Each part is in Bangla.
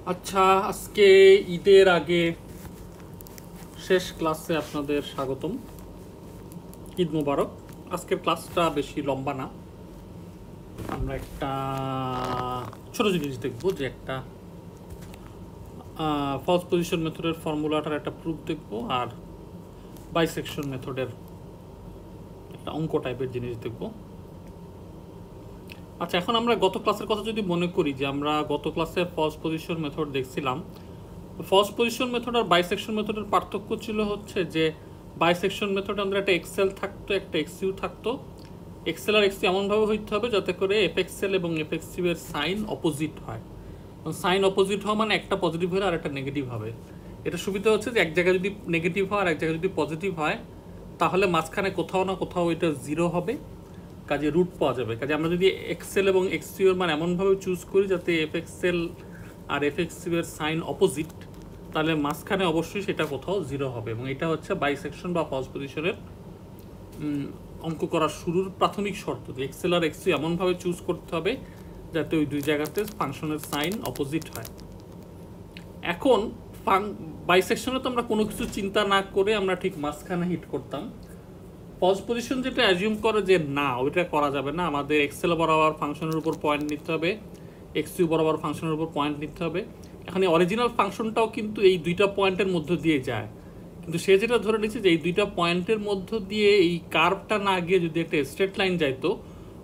আচ্ছা, আজকে ঈদের আগে শেষ ক্লাসে আপনাদের স্বাগতম। ঈদ মোবারক। আজকের ক্লাসটা বেশি লম্বা না, আমরা একটা ছোট জিনিস দেখব, যে একটা ফলস পজিশন মেথডের ফর্মুলাটার একটা প্রুফ দেখব, আর বাইসেকশন মেথডের একটা অঙ্ক টাইপের জিনিস দেখব। আচ্ছা, এখন আমরা গত ক্লাসের কথা যদি মনে করি, যে আমরা গত ক্লাসে ফলস পজিশন মেথড দেখছিলাম। ফলস পজিশন মেথড আর বাইসেকশন মেথডের পার্থক্য ছিল হচ্ছে যে বাইসেকশন মেথডে আমাদের একটা এক্সেল থাকতো, একটা এক্সইউ থাকতো। এক্সেল আর এক্সইউ এমনভাবে হইতে হবে যাতে করে এফএক্সএল এবং এফএক্সইউ এর সাইন অপোজিট হয়। সাইন অপোজিট হওয়া মানে একটা পজিটিভ হলে আর একটা নেগেটিভ হবে। এটা সুবিধা হচ্ছে যে এক জায়গায় যদি নেগেটিভ হয় আর এক জায়গায় যদি পজিটিভ হয়, তাহলে মাঝখানে কোথাও না কোথাও এটা জিরো হবে, কাজে রুট পাওয়া যাবে। কাজে আমরা যদি এক্সেল এবং এক্সইউ এর মান এমনভাবে চুজ করি যাতে এফএক্সএল আর এফএক্সইউ এর সাইন অপোজিট, তাহলে মাঝখানে অবশ্যই সেটা কোথাও জিরো হবে। এবং এটা হচ্ছে বাইসেকশন বা ফলস পজিশনের অঙ্ক করার শুরুর প্রাথমিক শর্ত, যে এক্সেল আর এক্সইউ এমনভাবে চুজ করতে হবে যাতে ওই দুই জায়গাতে ফাংশনের সাইন অপোজিট হয়। এখন বাইসেকশনে তো আমরা কোনো কিছু চিন্তা না করে আমরা ঠিক মাঝখানে হিট করতাম। ফলস পজিশন যেটা অ্যাজিউম করে যে না, ওইটা করা যাবে না, আমাদের এক্সেল বরাবর ফাংশনের উপর পয়েন্ট নিতে হবে, এক্সইউ বরাবর ফাংশনের উপর পয়েন্ট নিতে হবে। এখানে অরিজিনাল ফাংশনটাও কিন্তু এই দুইটা পয়েন্টের মধ্য দিয়ে যায়, কিন্তু সে যেটা ধরে নিচ্ছে যে এই দুইটা পয়েন্টের মধ্য দিয়ে এই কার্ভটা না গিয়ে যদি একটা স্ট্রেট লাইন যাইতো,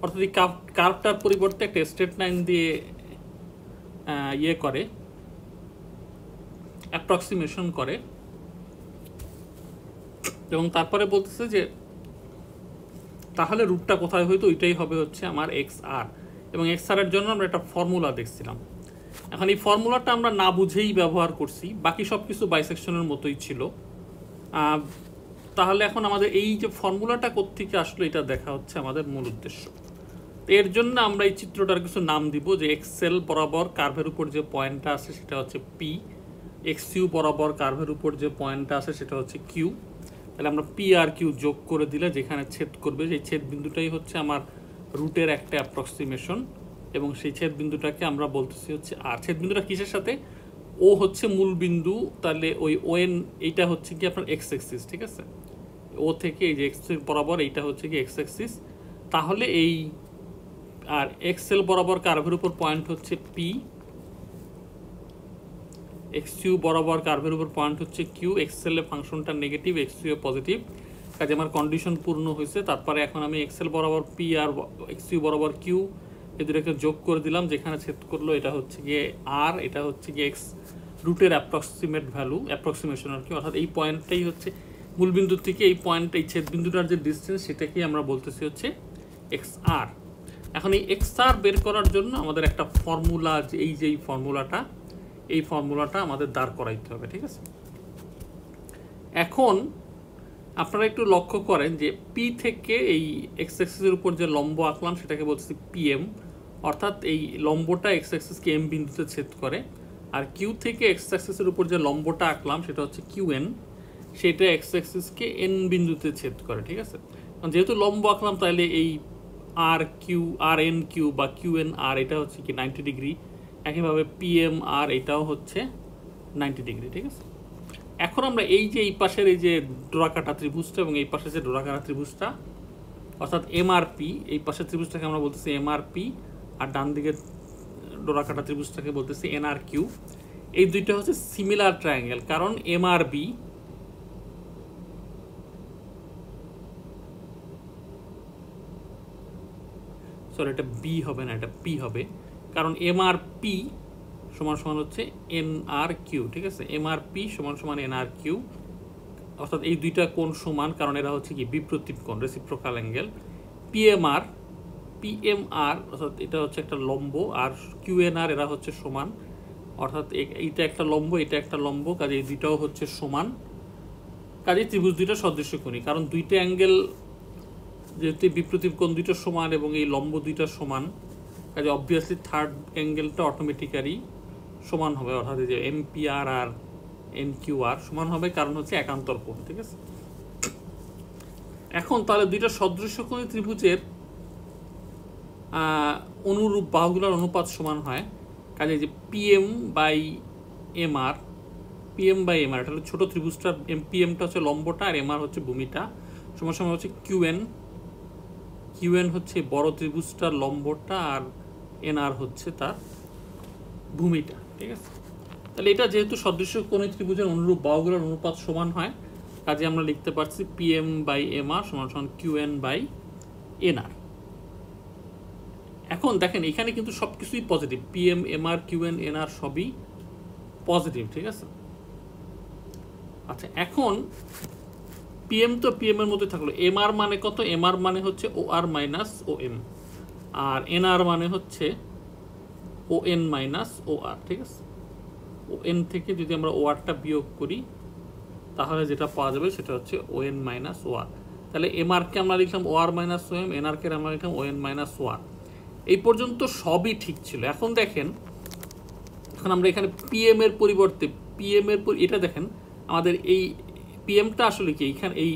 অর্থাৎ এই কার্ভটার পরিবর্তে একটা স্ট্রেট লাইন দিয়ে ইয়ে করে, অ্যাপ্রক্সিমেশন করে, এবং তারপরে বলতেছে যে তাহলে রুটটা কোথায় হইতো, ওইটাই হবে হচ্ছে আমার এক্স আর। এবং এক্স আর এর জন্য আমরা একটা ফর্মুলা দেখছিলাম। এখন এই ফর্মুলাটা আমরা না বুঝেই ব্যবহার করছি, বাকি সব কিছু বাইসেকশনের মতোই ছিল। তাহলে এখন আমাদের এই যে ফর্মুলাটা কোত্থেকে আসলো, এটা দেখা হচ্ছে আমাদের মূল উদ্দেশ্য। এর জন্য আমরা এই চিত্রটার কিছু নাম দিব, যে এক্সেল বরাবর কার্ভের উপর যে পয়েন্টটা আছে সেটা হচ্ছে পি, এক্সইউ বরাবর কার্ভের উপর যে পয়েন্টটা আছে সেটা হচ্ছে কিউ। তাহলে আমরা পি আর কিউ যোগ করে দিলে যেখানে ছেদ করবে সেই ছেদ বিন্দুটাই হচ্ছে আমার রুটের একটা অ্যাপ্রক্সিমেশন, এবং সেই ছেদ বিন্দুটাকে আমরা বলতেছি হচ্ছে আর। ছেদ বিন্দুটা কিসের সাথে? ও হচ্ছে মূল বিন্দু, তাহলে ওই ওএন এইটা হচ্ছে কি আপনার এক্স এক্সিস, ঠিক আছে? ও থেকে এই যে এক্স বরাবর এইটা হচ্ছে কি এক্স এক্সিস। তাহলে এই আর এক্সেল বরাবর কার্ভের উপর পয়েন্ট হচ্ছে পি, এক্সইউ বরাবর কার্ভের উপর পয়েন্ট হচ্ছে কিউ। এক্সেল এর ফাংশনটা নেগেটিভ, এক্সইউ পজিটিভ, কাজে আমার কন্ডিশন পূর্ণ হয়েছে। তারপরে এখন আমি এক্সেল বরাবর পি আর এক্সইউ বরাবর কিউ এই দুটাকে যোগ করে দিলাম, যেখানে ছেদ করলো এটা হচ্ছে গিয়ে আর, এটা হচ্ছে গিয়ে এক্স রুটের অ্যাপ্রক্সিমেট ভ্যালু, অ্যাপ্রক্সিমেশন আর কি। অর্থাৎ এই পয়েন্টটাই হচ্ছে মূল বিন্দু থেকে এই পয়েন্ট, এই ছেদ বিন্দুটার যে ডিস্টেন্স সেটাকেই আমরা বলতেছি হচ্ছে এক্স আর। এখন এই এক্স আর বের করার জন্য আমাদের একটা ফর্মুলা, এই যে এই ফর্মুলাটা আমাদের দাঁড় করাইতে হবে, ঠিক আছে? এখন আপনারা একটু লক্ষ্য করেন যে পি থেকে এই এক্স অ্যাক্সিসের উপর যে লম্ব আঁকলাম সেটাকে বলছি পিএম, অর্থাৎ এই লম্বটা এক্স অ্যাক্সিসকে এম বিন্দুতে ছেদ করে। আর কিউ থেকে এক্স অ্যাক্সিসের উপর যে লম্বটা আঁকলাম সেটা হচ্ছে কিউএন, সেটা এক্স অ্যাক্সিসকে এন বিন্দুতে ছেদ করে, ঠিক আছে? যেহেতু লম্ব আঁকলাম, তাহলে এই আর কিউ, আর এন কিউ বা কিউএন আর, এটা হচ্ছে কি 90 ডিগ্রি। একইভাবে পিএম আর এটাও হচ্ছে 90 ডিগ্রি, ঠিক আছে? এখন আমরা এই যে এই পাশের এই যে ডোরাকাটা ত্রিভুজটা এবং এই পাশে যে ডোরাকাটা ত্রিভুজটা, অর্থাৎ এমআরপি, এই পাশের ত্রিভুজটাকে আমরা বলতেছি এমআরপি, আর ডান দিকের ডোরাকাটা ত্রিভুজটাকে বলতেছি এনআর কিউ। এই দুইটা হচ্ছে সিমিলার ট্রায়াঙ্গেল, কারণ এমআরবি সরি, এটা বি হবে না, এটা পি হবে, কারণ এমআরপি সমান সমান হচ্ছে এন আর কিউ, ঠিক আছে? এমআরপি সমান সমান এন আর কিউ, অর্থাৎ এই দুইটা কোণ সমান, কারণ এরা হচ্ছে কি বিপ্রতীপ কোণ, রেসিপ্রোকাল অ্যাঙ্গেল। পিএমআর অর্থাৎ এটা হচ্ছে একটা লম্ব, আর কিউএনআর এরা হচ্ছে সমান, অর্থাৎ এইটা একটা লম্ব, এটা একটা লম্ব, কাজে এই দুইটাও হচ্ছে সমান। কাজে ত্রিভুজ দুইটা সদৃশ্য কোণী, কারণ দুইটা অ্যাঙ্গেল যেহেতু বিপ্রতীপ কোণ দুইটা সমান এবং এই লম্ব দুইটা সমান, কাজে অবভিয়াসলি থার্ড অ্যাঙ্গেলটা অটোমেটিক্যালি সমান হবে, অর্থাৎ এই যে এমপিআর আর এন কিউ আর সমান হবে, কারণ হচ্ছে একান্তর কোণ, ঠিক আছে? এখন তাহলে দুইটা সদৃশ্যকোণী ত্রিভুজের অনুরূপ বাহুগুলোর অনুপাত সমান হয়, কাজে যে PM by MR, PM by MR এটা হলো ছোটো ত্রিভুজটার, পিএমটা হচ্ছে লম্বটা আর এমআর হচ্ছে ভূমিটা, সমান সমান হচ্ছে কিউএন, কিউএন হচ্ছে বড় ত্রিভুজটার লম্বটা আর এনআর হচ্ছে তার ভূমিটা, ঠিক আছে। তাহলে এটা যেহেতু সদৃশ্য কোণী ত্রিভুজের অনুরূপ বাহুগুলোর অনুপাত সমান হয়, কাজে আমরা লিখতে পারছি পিএম বাই এমআর সমান সমান কিউএন বাই এনআর। এখন দেখেন এখানে কিন্তু সব কিছুই positive, PM MR QN NR সবই পজিটিভ, ঠিক আছে। আচ্ছা, এখন পিএম তো পিএম এর মধ্যে থাকলো, এমআর মানে কত, এমআর মানে হচ্ছে ও আর মাইনাস ও এম, আর এনআর মানে হচ্ছে ও এন মাইনাস ও আর, ঠিক আছে। ও এন থেকে যদি আমরা ও আরটা বিয়োগ করি তাহলে যেটা পাওয়া যাবে সেটা হচ্ছে ও এন মাইনাস ও আর। তাহলে এমআরকে আমরা লিখলাম ও আর মাইনাস ও এম, এনআরকে আমরা লিখলাম ও এন মাইনাস ও আর। এই পর্যন্ত সবই ঠিক ছিল। এখন দেখেন, এখন আমরা এখানে পিএম এর পরিবর্তে পিএম এর এটা দেখেন আমাদের এই পিএমটা আসলে কি, এইখানে এই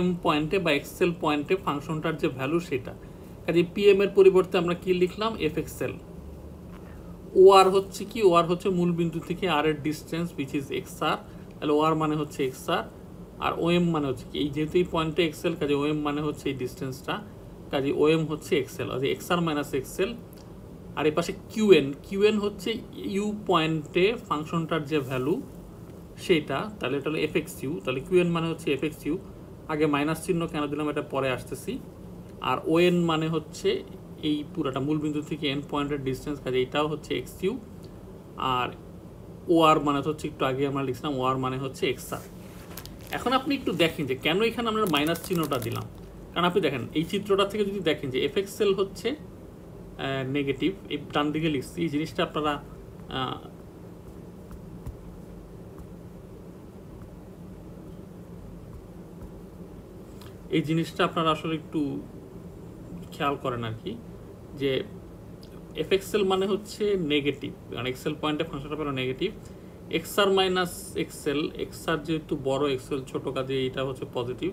এম পয়েন্টে বা এক্সেল পয়েন্টে ফাংশনটার যে ভ্যালু সেটা, কাজে পিএম এর পরিবর্তে আমরা কি লিখলাম এফ এক্সেল। ও আর হচ্ছে কি, ও আর হচ্ছে মূল বিন্দু থেকে আর এর ডিস্টেন্স উইচ ইজ এক্স আর, তাহলে ও আর মানে হচ্ছে এক্স আর ও এম মানে হচ্ছে কি, এই যেহেতু এই পয়েন্টে এক্সেল কাজে ও এম মানে হচ্ছে এই ডিস্টেন্সটা, কাজে ও এম হচ্ছে এক্সেল, আচ্ছা এক্স আর মাইনাস এক্সেল। আর এই পাশে কিউএন, কিউএন হচ্ছে ইউ পয়েন্টে ফাংশনটার যে ভ্যালু সেইটা, তাহলে এটা হলো এফ এক্স ইউ, তাহলে কিউএন মানে হচ্ছে এফ এক্স ইউ। আগে মাইনাস চিহ্ন কেন দিলাম এটা পরে আসতেছি। আর ও এন মানে হচ্ছে এই পুরাটা মূল বিন্দু থেকে এন পয়েন্টের ডিস্টেন্স, কাজে এটাও হচ্ছে এক্স ইউ। আর ও আর মানে হচ্ছে একটু আগে আমরা লিখছিলাম ও আর মানে হচ্ছে এক্স আর। এখন আপনি একটু দেখেন যে কেন এখানে আমরা মাইনাস চিহ্নটা দিলাম, কারণ আপনি দেখেন এই চিত্রটা থেকে যদি দেখেন যে এফ এক্সেল হচ্ছে নেগেটিভ, এই ডান দিকে লিখছি, এই জিনিসটা আপনারা এই জিনিসটা আপনারা আসলে একটু খেয়াল করেন আর কি, যে এফ এক্সেল মানে হচ্ছে নেগেটিভ, কারণ এক্সেল পয়েন্টে ফাংশনটা পেল negative. X r minus x l, x r যেহেতু বড় এক্সেল ছোট, কাজে এটা হচ্ছে পজিটিভ,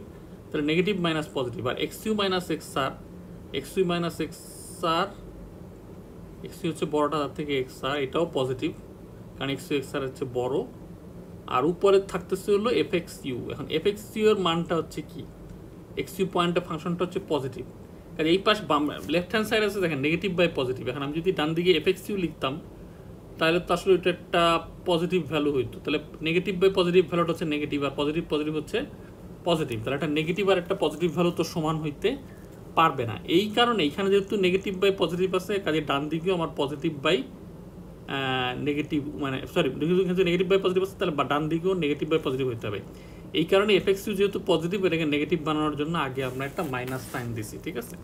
তাহলে নেগেটিভ মাইনাস পজিটিভ। আর x u minus x r, x u minus x r, x u হচ্ছে বড়টা তার থেকে এক্স আর, এটাও পজিটিভ কারণ এক্স ইউ এক্স আর হচ্ছে বড়। আর উপরে থাকতেছে হলো এফ এক্স ইউ। এখন এফ এক্স ইউ এর মানটা হচ্ছে কি, এক্স ইউ পয়েন্টের ফাংশনটা হচ্ছে পজিটিভ, কারণ এই পাশ বাম লেফট হ্যান্ড সাইড আছে দেখেন নেগেটিভ বাই পজিটিভ। এখন আমি যদি ডান দিকে এফ এক্স ইউ লিখতাম তাহলে তো আসলে এটা একটা পজিটিভ ভ্যালু হইতো, তাহলে নেগেটিভ বাই পজিটিভ ভ্যালুটা হচ্ছে নেগেটিভ, আর পজিটিভ পজিটিভ হচ্ছে পজিটিভ, তাহলে একটা নেগেটিভ আর একটা পজিটিভ ভ্যালু তো সমান হইতে পারবে না। এই কারণে এইখানে যেহেতু নেগেটিভ বাই পজিটিভ আছে, কাজে ডান দিকেও আমার পজিটিভ বাই নেগেটিভ মানে সরি নেগেটিভ বাই পজিটিভ আছে, তাহলে ডান দিকেও নেগেটিভ বাই পজিটিভ হইতে হবে। এই কারণে এফ এক্স ইউ যেহেতু পজিটিভ, এটাকে নেগেটিভ বানানোর জন্য আগে আমরা একটা মাইনাস সাইন দিছি, ঠিক আছে।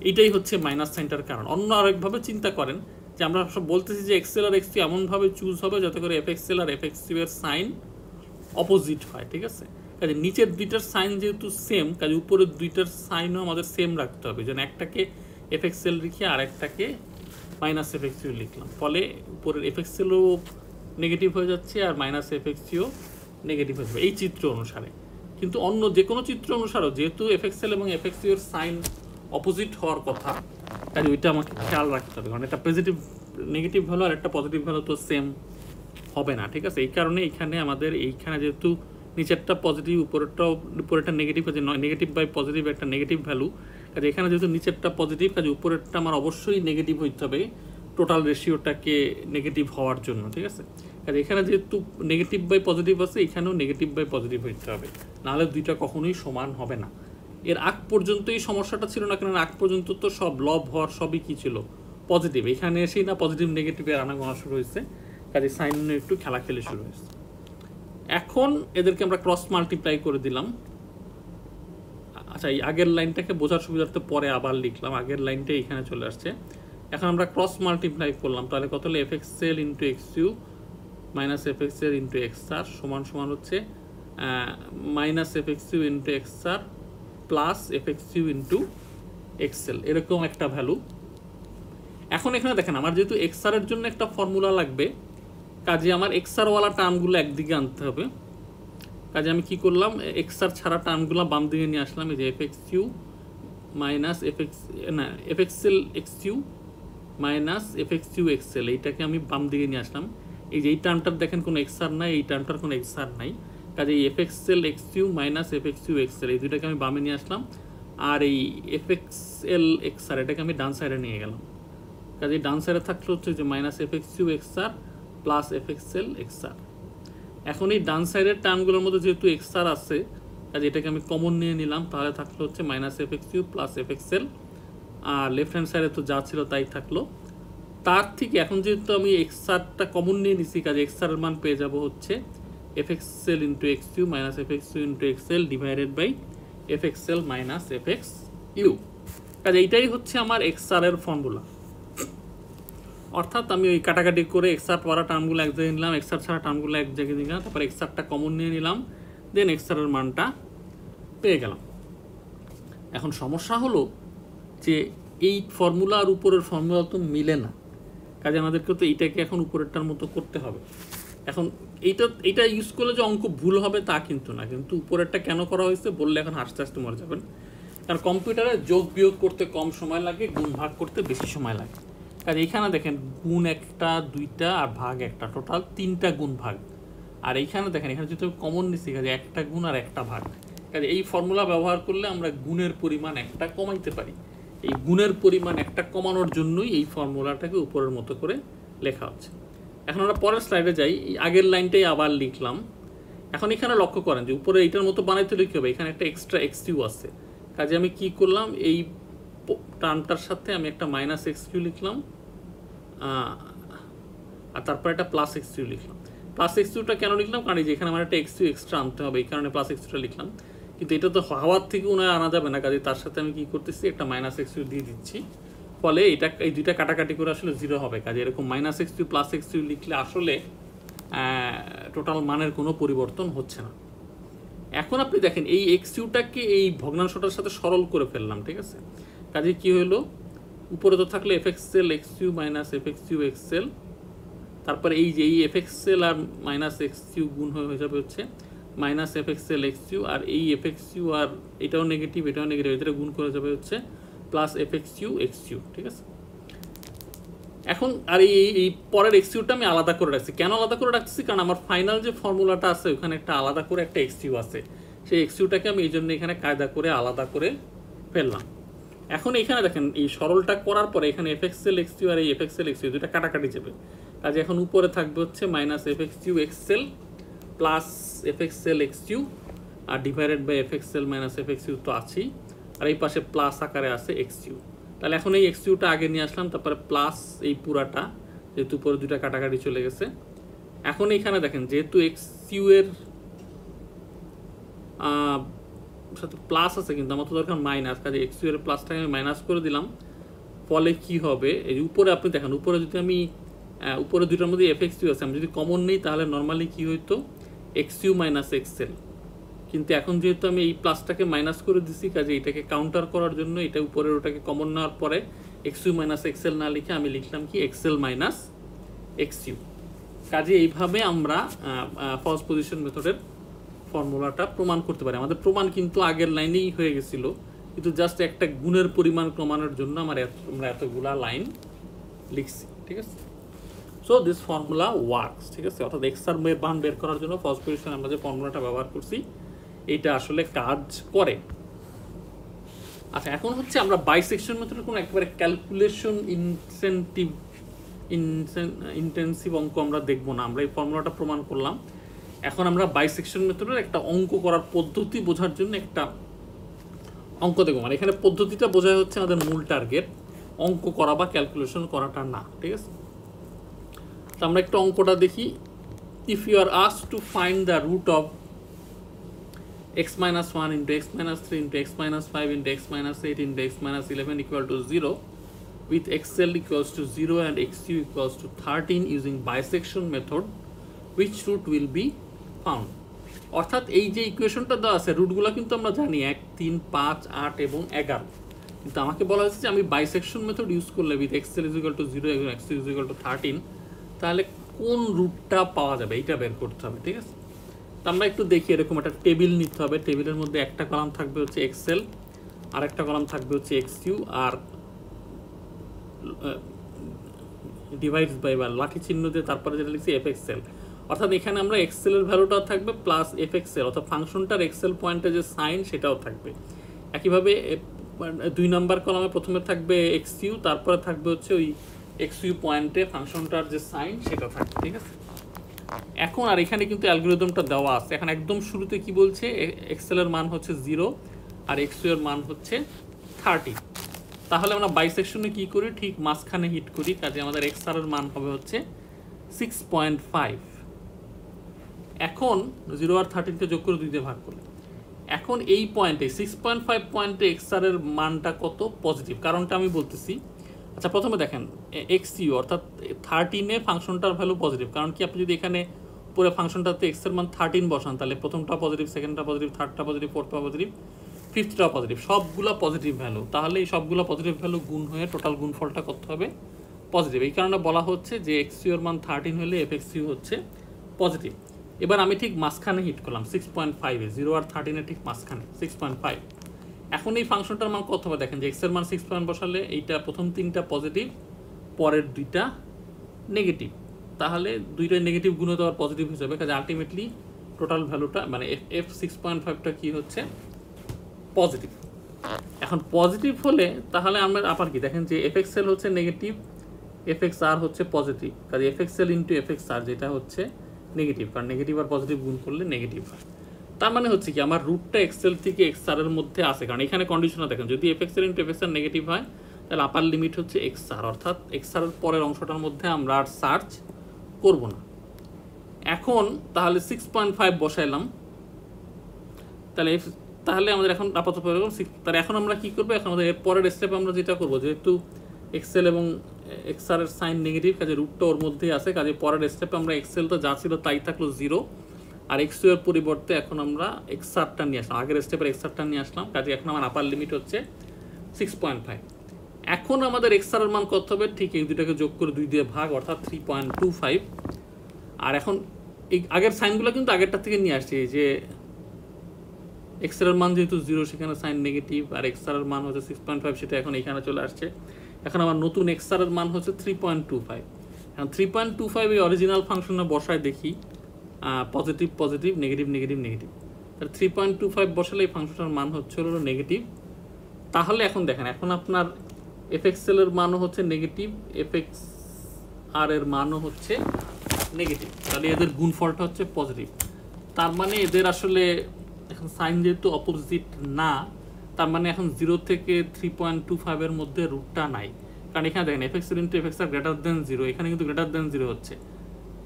এইটাই হচ্ছে মাইনাস সাইনটার কারণ। অন্য আরেকভাবে চিন্তা করেন যে আমরা সব বলতেছি যে এক্সেল আর এক্স ইউ এমনভাবে চুজ হবে যাতে করে এফ এক্সেল আর এফ এক্স ইউ এর সাইন অপোজিট হয়, ঠিক আছে। কাজে নিচের দুইটার সাইন যেহেতু সেম, কাজে উপরের দুইটার সাইনও আমাদের সেম রাখতে হবে, যেন একটাকে এফ এক্সেল লিখে আর একটাকে মাইনাস এফ এক্স ইউ লিখলাম, ফলে উপরের এফ এক্সেলও নেগেটিভ হয়ে যাচ্ছে আর minus f x u negative হয়ে যাবে এই চিত্র অনুসারে। কিন্তু অন্য যে কোনো চিত্র অনুসারেও যেহেতু এফ এক্সেল এবং এফ এক্স ইউ এর সাইন অপোজিট হওয়ার কথা, কাজে ওইটা আমাকে খেয়াল রাখতে হবে, কারণ একটা পজিটিভ নেগেটিভ ভ্যালু আর একটা পজিটিভ ভ্যালু তো সেম হবে না, ঠিক আছে। এই কারণে এইখানে আমাদের এইখানে যেহেতু নিচেরটা পজিটিভ উপরেরটা নেগেটিভ, কাজে নেগেটিভ বাই পজিটিভ একটা নেগেটিভ ভ্যালু, কাজে এখানে যেহেতু নিচেরটা পজিটিভ, কাজে উপরেরটা আমার অবশ্যই নেগেটিভ হইতে হবে টোটাল রেশিওটাকে নেগেটিভ হওয়ার জন্য, ঠিক আছে। কাজে এখানে যেহেতু নেগেটিভ বাই পজিটিভ আছে, এখানেও নেগেটিভ বাই পজিটিভ হইতে হবে, নাহলে দুইটা কখনোই সমান হবে না। এর আগ পর্যন্ত এই সমস্যাটা ছিল না, কারণ আগ পর্যন্ত তো সব লব হওয়ার সবই কী ছিল পজিটিভ, এখানে এসেই না পজিটিভ নেগেটিভের আনাগোনা শুরু হয়েছে, কাজে সাইন একটু খেলাখেলি শুরু হয়েছে। এখন এদেরকে আমরা ক্রস মাল্টিপ্লাই করে দিলাম। আচ্ছা, এই আগের লাইনটাকে বোঝার সুবিধার্থে পরে আবার লিখলাম, আগের লাইনটা এখানে চলে আসছে। এখন আমরা ক্রস মাল্টিপ্লাই করলাম, তাহলে কত হলো f x l into x u minus f x l into x r সমান সমান হচ্ছে minus f x u into x r plus f x u into x l, এরকম একটা ভ্যালু। এখন এখানে দেখেন আমার যেহেতু এক্স আর এর জন্য একটা ফর্মুলা লাগবে, কাজে আমার এক্স আরওয়ালা টার্মগুলো একদিকে আনতে হবে। কাজে আমি কি করলাম, এক্স আর ছাড়া টার্মগুলো বাম দিকে নিয়ে আসলাম, এই যে f x u minus f x l x u minus f x u x l, এইটাকে আমি বাম দিকে নিয়ে আসলাম। এই যে এই টার্মটার দেখেন কোনো এক্সআর নাই, এই টার্মটার কোনো এক্সআর নাই, কাজে এই f x l x u minus f x u x l এই দুইটাকে আমি বামে নিয়ে আসলাম, আর এই এফএক্সএল এক্সআর এটাকে আমি ডান সাইডে নিয়ে গেলাম। কাজে ডান সাইডে থাকলে হচ্ছে যে minus f x u x r plus f x l x r. এখন এই ডান সাইডের টার্মগুলোর মধ্যে যেহেতু এক্সআর আছে, কাজে এটাকে আমি কমন নিয়ে নিলাম, তাহলে থাকলো হচ্ছে minus f x u plus f x l, আর লেফট হ্যান্ড সাইডে তো যা ছিল তাই থাকলো। তার থেকে এখন যেহেতু আমি এক্সআরটা কমন নিয়ে নিছি, কাজে এক্সআরের মান পেয়ে যাব হচ্ছে f x l into x u minus f x u into x l divided by f x l minus f x u. কাজে এইটাই হচ্ছে আমার এক্সআর এর ফর্মুলা। অর্থাৎ আমি ওই কাটাকাটি করে এক্সআর পড়া টার্মগুলো এক জায়গায় নিলাম, এক্সআর ছাড়া টার্মগুলো এক জায়গায় নিলাম, তারপর এক্সআরটা কমন নিয়ে নিলাম, দেন এক্সআরের মানটা পেয়ে গেলাম। এখন সমস্যা হলো যে এই ফর্মুলা আর উপরের ফর্মুলা তো মিলে না, কাজে আমাদেরকে তো এইটাকে এখন উপরেরটার মতো করতে হবে। এখন এইটা ইউজ করলে যে অঙ্ক ভুল হবে তা কিন্তু না, কিন্তু উপরেরটা কেন করা হয়েছে বললে এখন হাসতে হাসতে মরে যাবেন। কারণ কম্পিউটারে যোগ বিয়োগ করতে কম সময় লাগে, গুণ ভাগ করতে বেশি সময় লাগে। কাজে এইখানে দেখেন গুণ একটা, দুইটা আর ভাগ একটা, টোটাল 3টা গুণ ভাগ। আর এইখানে দেখেন এখানে যেহেতু কমন নিচ্ছি, কাজে একটা গুণ আর একটা ভাগ। কাজে এই ফর্মুলা ব্যবহার করলে আমরা গুণের পরিমাণ একটা কমাইতে পারি। এই গুণের পরিমাণ একটা কমানোর জন্যই এই ফর্মুলাটাকে উপরের মতো করে লেখা হচ্ছে। এখন আমরা পরের স্লাইডে যাই, এই আগের লাইনটাই আবার লিখলাম। এখন এখানে লক্ষ্য করেন যে উপরে এইটার মতো বানাইতে লিখতে হবে, এখানে একটা এক্সট্রা এক্স ইউ আছে, কাজে আমি কি করলাম, এই টার্মটার সাথে আমি একটা মাইনাস এক্স কিউ লিখলাম, আর তারপর একটা প্লাস এক্স কিউ লিখলাম। প্লাস এক্স কিউটা কেন লিখলাম, কারণ এই যে এখানে আমার একটা এক্স কিউ এক্সট্রা আনতে হবে, এই কারণে প্লাস এক্স কিউটা লিখলাম। কিন্তু এটা তো হাওয়ার থেকে ওনার আনা যাবে না, কাজে তার সাথে আমি কি করতেছি, একটা মাইনাস এক্স কিউ দিয়ে দিচ্ছি, ফলে এটা এই দুইটা কাটাকাটি করে আসলে 0 হবে। কাজে এরকম minus x q plus x q লিখলে আসলে টোটাল মানের কোনো পরিবর্তন হচ্ছে না। এখন আপনি দেখেন এই এক্স ইউটাকে এই ভগ্নাংশটার সাথে সরল করে ফেললাম, ঠিক আছে। কাজে কি হলো, উপরে তো থাকলে f x l x u minus f x u x l, তারপরে এই যে এই এফএক্সএল আর মাইনাস এক্স ইউ গুণ হয়ে যাবে হচ্ছে মাইনাস এফএক্সএল এক্স ইউ, আর এই এফএক্স ইউ আর এটাও নেগেটিভ এটাও নেগেটিভ, এটা গুণ করে যাবে হচ্ছে plus f x u x u, ঠিক আছে। এখন আর এই পরের এক্স ইউটা আমি আলাদা করে রাখছি। কেন আলাদা করে রাখছি, কারণ আমার ফাইনাল যে ফর্মুলাটা আছে ওখানে একটা আলাদা করে একটা এক্স ইউ আছে, সেই এক্স ইউটাকে আমি এই জন্য এখানে কায়দা করে আলাদা করে ফেললাম। এখন এখানে দেখেন এই সরলটা করার পরে এখানে এফএক্সএল এক্স ইউ আর এই এফএক্সএল এক্স ইউ দুটা কাটাকাটি যাবে, কাজে এখন উপরে থাকবে হচ্ছে minus f x u x l plus f x l x u আর divided by f x l minus f x u তো আছেই, আর এই পাশে প্লাস আকারে আছে এক্স ইউ। তাহলে এখন এই এক্স ইউটা আগে নিয়ে আসলাম, তারপরে প্লাস এই পুরাটা, যেহেতু উপরে দুটা কাটাকাটি চলে গেছে। এখন এইখানে দেখেন যেহেতু এক্স ইউ এর সাথে প্লাস আছে, কিন্তু আমার তো দরকার মাইনাস, কাজে এক্স ইউ এর প্লাসটাকে আমি মাইনাস করে দিলাম, ফলে কি হবে, এই উপরে আপনি দেখেন উপরে যদি আমি উপরে দুইটার মধ্যে এফএক্স ইউ আছে, আমি যদি কমন নেই তাহলে নর্মালি কি হইতো এক্স ইউ মাইনাস এক্সএল, কিন্তু এখন যেহেতু আমি এই প্লাসটাকে মাইনাস করে দিছি, কাজে এটাকে কাউন্টার করার জন্য এটা উপরের ওটাকে কমন নেওয়ার পরে এক্স ইউ মাইনাস এক্সএল না লিখে আমি লিখলাম কি এক্সএল মাইনাস এক্স ইউ। কাজে এইভাবে আমরা ফার্স্ট পজিশন মেথডের ফর্মুলাটা প্রমাণ করতে পারি। আমাদের প্রমাণ কিন্তু আগের লাইনেই হয়ে গেছিল, কিন্তু জাস্ট একটা গুণের পরিমাণ প্রমাণের জন্য আমরা এতগুলা লাইন লিখছি, ঠিক আছে। সো দিস ফর্মুলা ওয়ার্কস, ঠিক আছে। অর্থাৎ এক্সআর মান বের করার জন্য ফার্স্ট পজিশন আমরা যে ফর্মুলাটা ব্যবহার করছি এটা আসলে কাজ করে। আচ্ছা, এখন হচ্ছে আমরা বাইসেকশন মেথডের কোনো একবারে ক্যালকুলেশন ইন্টেন্সিভ অঙ্ক আমরা দেখবো না, আমরা এই ফর্মুলাটা প্রমাণ করলাম। এখন আমরা বাইসেকশন মেথডের একটা অঙ্ক করার পদ্ধতি বোঝার জন্য একটা অঙ্ক দেখবো। মানে এখানে পদ্ধতিটা বোঝা হচ্ছে আমাদের মূল টার্গেট, অঙ্ক করা বা ক্যালকুলেশন করাটা না, ঠিক আছে। তো আমরা একটা অঙ্কটা দেখি। If you are asked to find the root of x minus 1 into x minus 3 into x minus 5 into x minus 8 into x minus 11 equal to 0 with xl equals to 0 and xu equals to 13 using bisection method, which root will be found? অর্থাৎ এই যে ইকুয়েশনটা দেওয়া আছে রুটগুলো কিন্তু আমরা জানি 1, 3, 5, 8 এবং 11, কিন্তু আমাকে বলা হয়েছে যে আমি বাইসেকশন মেথড ইউজ করলে with xl is equal to 0 এবং xu is equal to 13 তাহলে কোন রুটটা পাওয়া যাবে এইটা বের করতে হবে, ঠিক আছে। তো আমরা একটু দেখি, এরকম একটা টেবিল নিতে হবে। টেবিলের মধ্যে একটা কলাম থাকবে হচ্ছে এক্সেল, আর একটা কলাম থাকবে হচ্ছে এক্স ইউ, আর ডিভাইডস বাই বা লাঠি চিহ্ন দিয়ে তারপরে যেটা লিখছি এফ এক্সেল, অর্থাৎ এখানে আমরা এক্সেলের ভ্যালুটাও থাকবে প্লাস এফ এক্সেল, অর্থাৎ ফাংশনটার এক্সেল পয়েন্টে যে সাইন সেটাও থাকবে। একইভাবে 2 নম্বর কলামে প্রথমে থাকবে এক্স ইউ, তারপরে থাকবে হচ্ছে ওই এক্স ইউ পয়েন্টে ফাংশনটার যে সাইন সেটা থাকবে, ঠিক আছে। এখন আর এখানে কিন্তু অ্যালগরিদমটা দেওয়া আছে। এখন একদম শুরুতে কি বলছে, এক্সেলের মান হচ্ছে 0 আর এক্স ইউ এর মান হচ্ছে 30। তাহলে আমরা বাইসেকশনে কি করি, ঠিক মাঝখানে হিট করি, কাজে আমাদের এক্স আর এর মান হবে হচ্ছে 6.5। এখন 0 আর 30কে যোগ করে 2 দিয়ে ভাগ করলে এখন এই পয়েন্টে 6.5 পয়েন্টে এক্স আর এর মানটা কত, পজিটিভ। কারণটা আমি বলতেছি। আচ্ছা প্রথমে দেখেন এক্স ইউ অর্থাৎ 13-এ ফাংশনটার ভ্যালু পজিটিভ, কারণ কি আপনি যদি এখানে পুরো ফাংশনটাতে এক্স এর মান 13 বসান তাহলে প্রথমটা পজিটিভ, সেকেন্ডটা পজিটিভ, থার্ডটা পজিটিভ, ফোর্থটা পজিটিভ, ফিফথটা পজিটিভ, সবগুলো পজিটিভ ভ্যালু। তাহলে এই সবগুলো পজিটিভ ভ্যালু গুণ হয়ে টোটাল গুণফলটা করতে হবে পজিটিভ। এই কারণে বলা হচ্ছে যে এক্স ইউ এর মান 13 হলে এফ এক্স ইউ হচ্ছে পজিটিভ। এবার আমি ঠিক মাঝখানে হিট করলাম 6.5-এ, 0 আর 13-এর ঠিক মাঝখানে 6.5। এখন এই ফাংশনটার মান কত হবে দেখেন, যে এক্স এর মান 6 বসালে এইটা প্রথম 3টা পজিটিভ, পরের 2টা নেগেটিভ, তাহলে 2টাই নেগেটিভ গুণ হতে আবার পজিটিভ হিসাবে, কাজে আলটিমেটলি টোটাল ভ্যালুটা মানে এফ 6.5টা কি হচ্ছে পজিটিভ। এখন পজিটিভ হলে তাহলে আমরা আবার কি দেখেন যে এফ এক্স এল হচ্ছে নেগেটিভ, এফ এক্স আর হচ্ছে পজিটিভ, কাজে f x l into f x r যেটা হচ্ছে নেগেটিভ, কারণ নেগেটিভ আর পজিটিভ গুণ করলে নেগেটিভ হয়। তার মানে হচ্ছে কি আমার রুটটা এক্সেল থেকে এক্স আর এর মধ্যে আছে, কারণ এখানে কন্ডিশনে দেখেন যদি f x l into f x r negative হয় তাহলে আপার লিমিট হচ্ছে এক্স আর, অর্থাৎ এক্স আর এর পরের অংশটার মধ্যে আমরা আর সার্চ করব না। এখন তাহলে 6.5 বসাইলাম, তাহলে আমাদের এখন আপাতত তাহলে এখন আমরা কি করবো, এখন আমাদের এর পরের স্টেপ আমরা যেটা করবো, যেহেতু এক্সেল এবং এক্স আর এর সাইন নেগেটিভ, কাজে রুটটা ওর মধ্যেই আছে, কাজে পরের স্টেপে আমরা এক্সেল তো যা ছিল তাই থাকলো 0, আর এক্স ইউ এর পরিবর্তে এখন আমরা এক্স আরটা নিয়ে আসলাম, আগের স্টেপের এক্স আরটা নিয়ে আসলাম, কাজে এখন আমার আপার লিমিট হচ্ছে 6.5। এখন আমাদের এক্স আর এর মান কত হবে, ঠিক এই দুটাকে যোগ করে 2 দিয়ে ভাগ, অর্থাৎ 3.25। আর এখন এই আগের সাইনগুলো কিন্তু আগেরটা থেকে নিয়ে আসছি, যে এক্স এর মান যেহেতু 0 সেখানে সাইন নেগেটিভ, আর এক্স আর এর মান হচ্ছে 6.5 সেটা এখন এখানে চলে আসছে। এখন আমার নতুন এক্স আর এর মান হচ্ছে 3.25। এখন 3.25 এই অরিজিনাল ফাংশনে বসায় দেখি positive positive negative negative negative, তাহলে 3.25 বসালে এই ফাংশনটার মান হচ্ছে হলো নেগেটিভ। তাহলে এখন দেখেন এখন আপনার এফ এক্স এল এর মানও হচ্ছে নেগেটিভ, এফ এক্স আর এর মানও হচ্ছে নেগেটিভ, তাহলে এদের গুণফলটা হচ্ছে পজিটিভ। তার মানে এদের আসলে এখন সাইন যেহেতু অপোজিট না, তার মানে এখন 0 থেকে 3.25 এর মধ্যে রুটটা নাই, কারণ এখানে দেখেন f x l into f x r greater than 0, এখানে কিন্তু গ্রেটার দেন 0 হচ্ছে,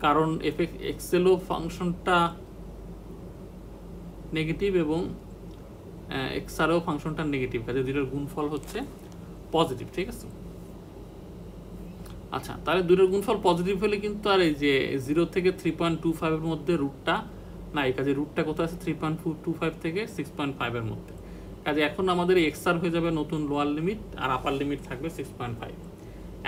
কারণ এফ এক্স এলও ফাংশনটা নেগেটিভ এবং এক্স আরও ফাংশনটা নেগেটিভ, কাজে দুটোর গুণফল হচ্ছে পজিটিভ, ঠিক আছে। আচ্ছা তাহলে দুটোর গুণফল পজিটিভ হলে কিন্তু আর এই যে 0 থেকে 3.25 এর মধ্যে রুটটা নাই, কাজে রুটটা কোথায় আছে 3.25 থেকে 6.5 এর মধ্যে, কাজে এখন আমাদের এক্স আর হয়ে যাবে নতুন লোয়ার লিমিট আর আপার লিমিট থাকবে 6.5।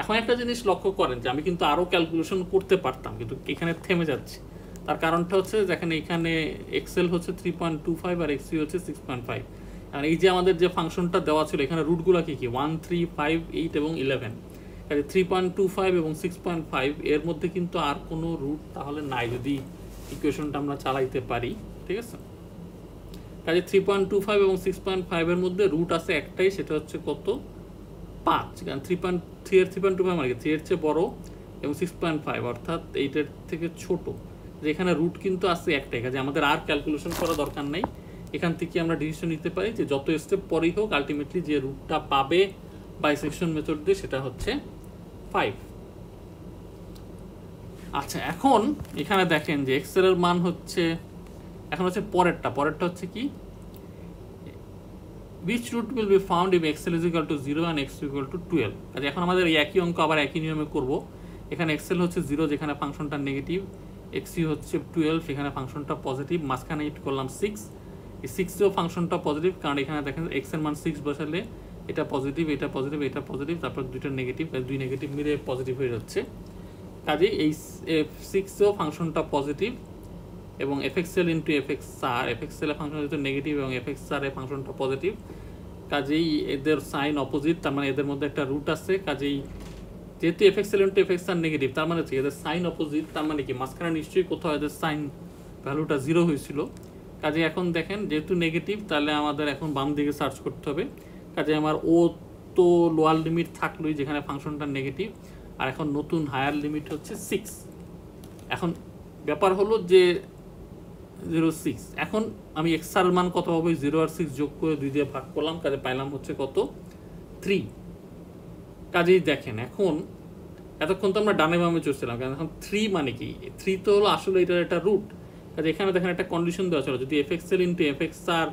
এখন একটা জিনিস লক্ষ্য করেন যে আমি কিন্তু আরও ক্যালকুলেশন করতে পারতাম, কিন্তু এখানে থেমে যাচ্ছে। তার কারণটা হচ্ছে যেখানে এখানে এক্সেল হচ্ছে 3.25 আর এক্সি হচ্ছে 6.5, আর এই যে আমাদের যে ফাংশনটা দেওয়া ছিল এখানে রুটগুলো কি কি 1, 3, 5, 8 এবং 11, কাজে 3.25 এবং 6.5 এর মধ্যে কিন্তু আর কোনো রুট তাহলে নাই যদি ইকুয়েশনটা আমরা চালাইতে পারি, ঠিক আছে। কাজে 3.25 এবং 6.5 এর মধ্যে রুট আছে একটাই, সেটা হচ্ছে কত 5, কারণ 3.3 এর 3.25 মানে 3 এর চেয়ে বড় এবং 6.5 অর্থাৎ 8 এর থেকে ছোট, যেখানে রুট কিন্তু আছে একটাই, কাজে আমাদের আর ক্যালকুলেশন করা দরকার নেই। এখান থেকে আমরা ডিসিশন নিতে পারি যে যত স্টেপ পরেই হোক আলটিমেটলি যে রুটটা পাবে বাইসেকশন মেথড দিয়ে সেটা হচ্ছে 5। আচ্ছা এখন এখানে দেখেন যে এক্স এর মান হচ্ছে এখন হচ্ছে পরেরটা হচ্ছে কি which root will be found if xl is equal to 0 and x equal to 12। কাজে এখন আমাদের এই একই অঙ্ক আবার একই নিয়মে করব। এখানে xl হচ্ছে 0 যেখানে ফাংশনটা নেগেটিভ, xc হচ্ছে 12 সেখানে ফাংশনটা পজিটিভ, মাঝখানে হিট করলাম 6, এই 6 এও ফাংশনটা পজিটিভ, কারণ এখানে দেখেন x এর মান 6 বসালে এটা পজিটিভ এটা পজিটিভ এটা পজিটিভ, তারপর দুইটা নেগেটিভ, দুই নেগেটিভ মিলে পজিটিভ হয়ে যাচ্ছে। কাজে এই 6 এও ফাংশনটা পজিটিভ এবং fxl ইন্টু fxr, fxl এর ফাংশন যেহেতু নেগেটিভ এবং fxr এর ফাংশনটা পজিটিভ, কাজেই এদের সাইন অপোজিট, তার মানে এদের মধ্যে একটা রুট আছে, কাজেই যেহেতু এফএক্সএল ইন্টু এফএক্সআর নেগেটিভ, তার মানে হচ্ছে এদের সাইন অপোজিট, তার মানে কি মাঝখানে নিশ্চয়ই কোথাও এদের সাইন ভ্যালুটা 0 হয়েছিল। কাজে এখন দেখেন যেহেতু নেগেটিভ, তাহলে আমাদের এখন বাম দিকে সার্চ করতে হবে। কাজে আমার ও তো লোয়ার লিমিট থাকলোই যেখানে ফাংশনটা নেগেটিভ, আর এখন নতুন হায়ার লিমিট হচ্ছে 6। এখন ব্যাপার হলো যে 0.6, এখন আমি এক্সার মান কত হবে, 0 আর 6 যোগ করে 2 দিয়ে ভাগ করলাম, কাজে পাইলাম হচ্ছে কত 3। কাজেই দেখেন এখন এতক্ষণ তো আমরা ডানে বামে চলছিলাম, কারণ এখন 3 মানে কি, 3 তো হলো আসলে এটার একটা রুট। কাজে এখানে দেখেন একটা কন্ডিশন দেওয়া ছিল, যদি এফএক্সএল ইন্টু এফএক্সআর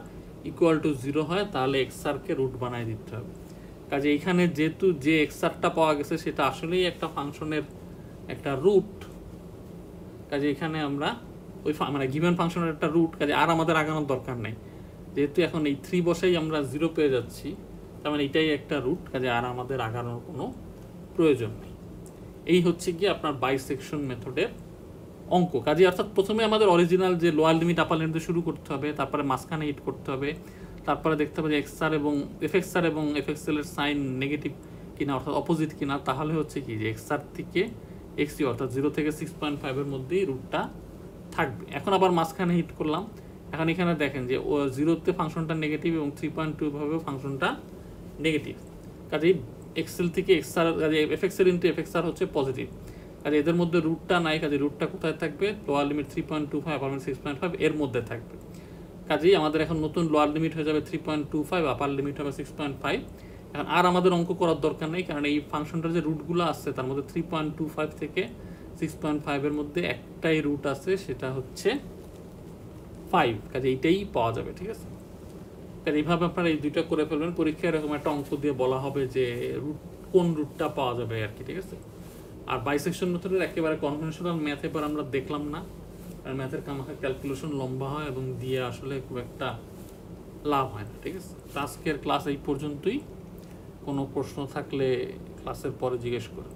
ইকুয়াল টু 0 হয় তাহলে এক্সআরকে রুট বানায় দিতে হবে। কাজে এখানে যেহেতু যে এক্সআরটা পাওয়া গেছে সেটা আসলেই একটা ফাংশনের একটা রুট, কাজে এখানে আমরা ওই মানে গিভেন ফাংশনের একটা রুট, কাজে আর আমাদের আগানোর দরকার নেই, যেহেতু এখন এই 3 বসেই আমরা 0 পেয়ে যাচ্ছি, তার মানে এটাই একটা রুট, কাজে আর আমাদের আগানোর কোনো প্রয়োজন নেই। এই হচ্ছে কি আপনার বাইসেকশন মেথডের অঙ্ক। কাজে অর্থাৎ প্রথমে আমাদের অরিজিনাল যে লোয়ার লিমিট আপার লিমিট শুরু করতে হবে, তারপরে মাঝখানে হিট করতে হবে, তারপরে দেখতে হবে যে এক্সআর এবং এফএক্সএল এর সাইন নেগেটিভ কিনা অর্থাৎ অপোজিট কিনা, তাহলে হচ্ছে কি যে এক্সআর থেকে এক্সি অর্থাৎ 0 থেকে 6.5 এর মধ্যেই রুটটা থাকবে। এখন আবার মাঝখানে হিট করলাম, এখন এখানে দেখেন যে ও 0-তে ফাংশনটা নেগেটিভ এবং 3.2 ভাবে ফাংশনটা নেগেটিভ। কাজেই এক্সেল থেকে এক্সআর, কাজে এফএক্সএল ইন্টু এফএক্সআর হচ্ছে পজিটিভ, কাজে এদের মধ্যে রুটটা নাই, কাজে রুটটা কোথায় থাকবে, লোয়ার লিমিট 3.25 আপার লিমিট 6.5 এর মধ্যে থাকবে। কাজেই আমাদের এখন নতুন লোয়ার লিমিট হয়ে যাবে 3.25, আপার লিমিট হবে 6.5। এখন আর আমাদের অঙ্ক করার দরকার নেই, কারণ এই ফাংশনটার যে রুটগুলো আছে তার মধ্যে 3.25 থেকে 6.5 এর মধ্যে একটাই রুট আছে, সেটা হচ্ছে 5, কাজে এইটাই পাওয়া যাবে। ঠিক আছে, কাজে এইভাবে আপনারা এই দুইটা করে ফেলবেন, পরীক্ষায় এরকম একটা অঙ্ক দিয়ে বলা হবে যে রুট কোন রুটটা পাওয়া যাবে আর কি। ঠিক আছে, আর বাইসেকশন মেথডের একেবারে কনভেনশনাল ম্যাথ এবার আমরা দেখলাম না, কারণ ম্যাথের কামাখা ক্যালকুলেশন লম্বা হয় এবং দিয়ে আসলে খুব একটা লাভ হয় না। ঠিক আছে, আজকের ক্লাস এই পর্যন্তই। কোনো প্রশ্ন থাকলে ক্লাসের পরে জিজ্ঞেস করুন।